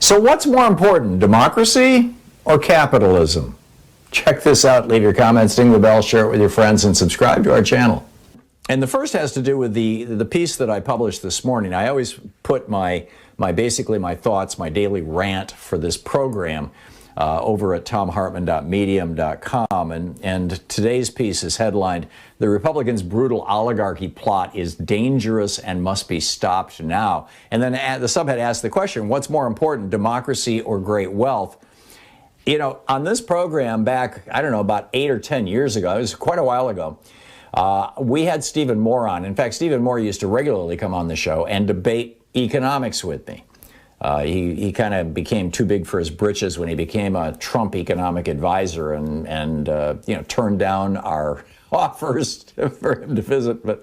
So what's more important, democracy or capitalism? Check this out, leave your comments, ding the bell, share it with your friends, and subscribe to our channel. And the first has to do with the piece that I published this morning. I always put basically my thoughts, my daily rant for this program over at thomhartmann.medium.com. And today's piece is headlined, "The Republicans' Brutal Oligarchy Plot is Dangerous and Must Be Stopped Now." And then the subhead asks the question, what's more important, democracy or great wealth? You know, on this program back, I don't know, about 8 or 10 years ago, it was quite a while ago, we had Stephen Moore on. In fact, Stephen Moore used to regularly come on the show and debate economics with me. He kind of became too big for his britches when he became a Trump economic advisor and turned down our offers for him to visit. But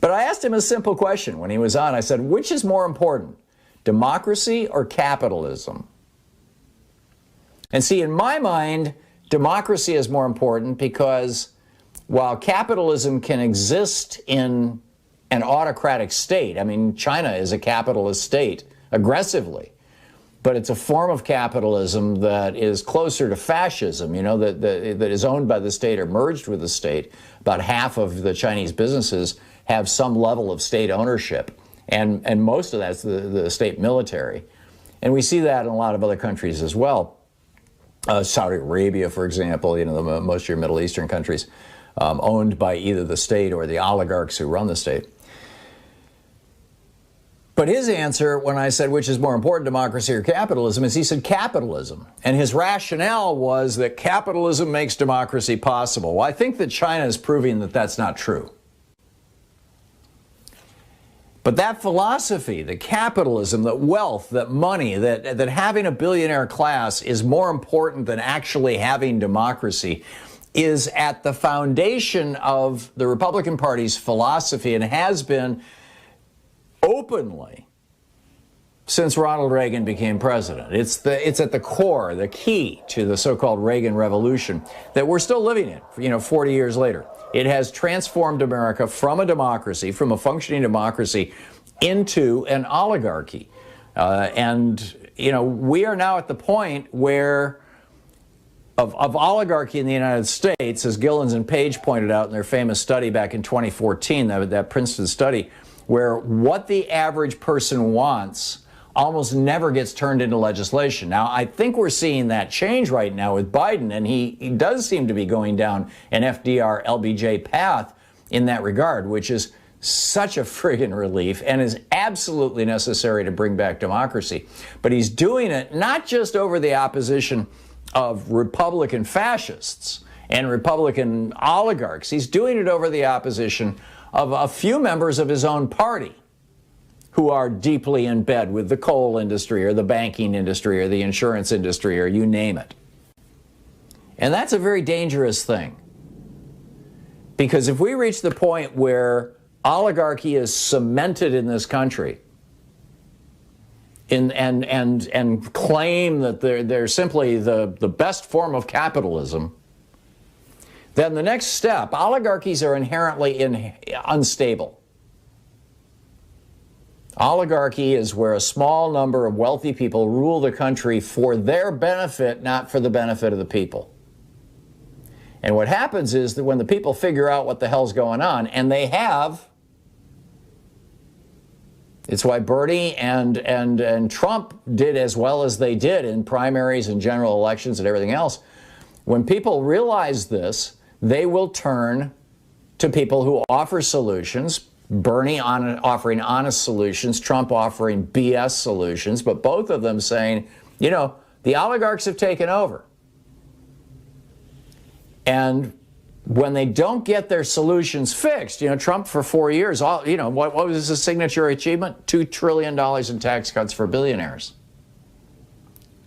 I asked him a simple question when he was on. I said, which is more important, democracy or capitalism? And see, in my mind, democracy is more important because while capitalism can exist in an autocratic state, I mean, China is a capitalist state aggressively, but it's a form of capitalism that is closer to fascism, you know, that is owned by the state or merged with the state. About half of the Chinese businesses have some level of state ownership, and most of that's the state military. And we see that in a lot of other countries as well. Saudi Arabia, for example, you know, most of your Middle Eastern countries, owned by either the state or the oligarchs who run the state. But his answer when I said which is more important, democracy or capitalism, is he said capitalism. And his rationale was that capitalism makes democracy possible. Well, I think that China is proving that that's not true. But that philosophy, that capitalism, that wealth, that money, that having a billionaire class is more important than actually having democracy, is at the foundation of the Republican Party's philosophy and has been openly since Ronald Reagan became president. It's at the core, the key to the so-called Reagan Revolution that we're still living in, 40 years later. It has transformed America from a democracy, from a functioning democracy, into an oligarchy. We are now at the point where of oligarchy in the United States, as Gillens and Page pointed out in their famous study back in 2014, that Princeton study, where what the average person wants almost never gets turned into legislation. Now, I think we're seeing that change right now with Biden, and he does seem to be going down an FDR LBJ path in that regard, which is such a friggin' relief and is absolutely necessary to bring back democracy. But he's doing it not just over the opposition of Republican fascists and Republican oligarchs. He's doing it over the opposition of a few members of his own party who are deeply in bed with the coal industry or the banking industry or the insurance industry or you name it. And that's a very dangerous thing. Because if we reach the point where oligarchy is cemented in this country and claim that they're simply the best form of capitalism, then the next step, oligarchies are inherently unstable. Oligarchy is where a small number of wealthy people rule the country for their benefit, not for the benefit of the people. And what happens is that when the people figure out what the hell's going on, and they have, it's why Bernie and Trump did as well as they did in primaries and general elections and everything else. When people realize this, they will turn to people who offer solutions. Bernie offering honest solutions, Trump offering BS solutions, but both of them saying, the oligarchs have taken over. And when they don't get their solutions fixed, Trump for 4 years, what was his signature achievement? $2 trillion in tax cuts for billionaires.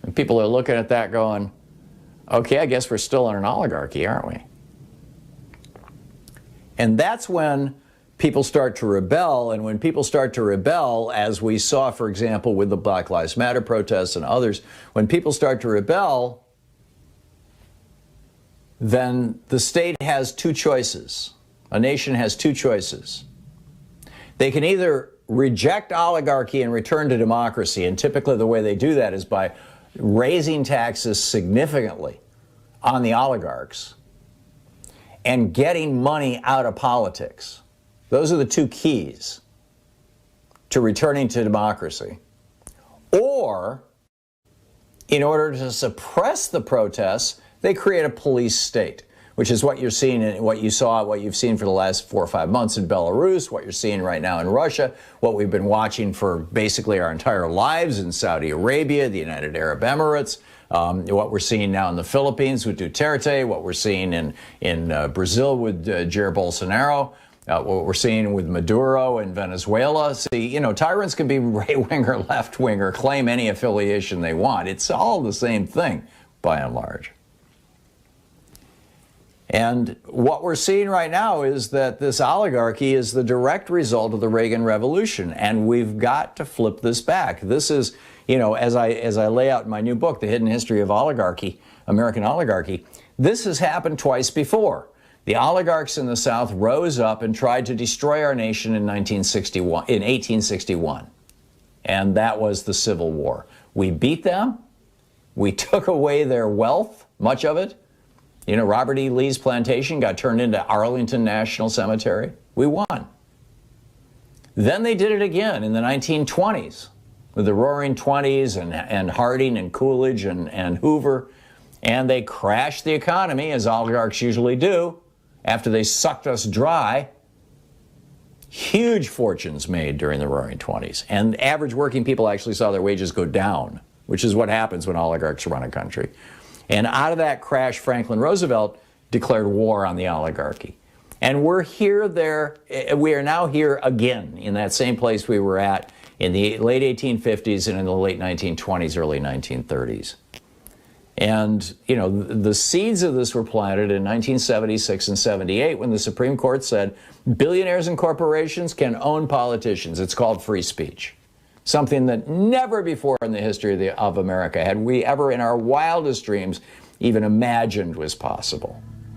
And people are looking at that going, okay, I guess we're still in an oligarchy, aren't we? And that's when people start to rebel, and when people start to rebel, as we saw, for example, with the Black Lives Matter protests and others, when people start to rebel, then the state has two choices. A nation has two choices. They can either reject oligarchy and return to democracy. And typically the way they do that is by raising taxes significantly on the oligarchs and getting money out of politics. Those are the two keys to returning to democracy. Or, in order to suppress the protests, they create a police state, which is what you're seeing, what you've seen for the last 4 or 5 months in Belarus, what you're seeing right now in Russia, what we've been watching for basically our entire lives in Saudi Arabia, the United Arab Emirates, what we're seeing now in the Philippines with Duterte, what we're seeing in Brazil with Jair Bolsonaro, what we're seeing with Maduro in Venezuela. See, you know, tyrants can be right-wing or left-wing or claim any affiliation they want. It's all the same thing, by and large. And what we're seeing right now is that this oligarchy is the direct result of the Reagan Revolution, and we've got to flip this back. This is, you know, as I lay out in my new book, The Hidden History of Oligarchy, American Oligarchy, this has happened twice before. The oligarchs in the South rose up and tried to destroy our nation in 1861, and that was the Civil War. We beat them. We took away their wealth, much of it. You know, Robert E. Lee's plantation got turned into Arlington National Cemetery. We won. Then they did it again in the 1920s with the Roaring Twenties and Harding and Coolidge and Hoover. And they crashed the economy, as oligarchs usually do, after they sucked us dry. Huge fortunes made during the Roaring Twenties. And average working people actually saw their wages go down, which is what happens when oligarchs run a country. And out of that crash, Franklin Roosevelt declared war on the oligarchy. And we are now here again in that same place we were at in the late 1850s and in the late 1920s, early 1930s. And, you know, the seeds of this were planted in 1976 and 78 when the Supreme Court said billionaires and corporations can own politicians. It's called free speech. Something that never before in the history of America had we ever in our wildest dreams even imagined was possible.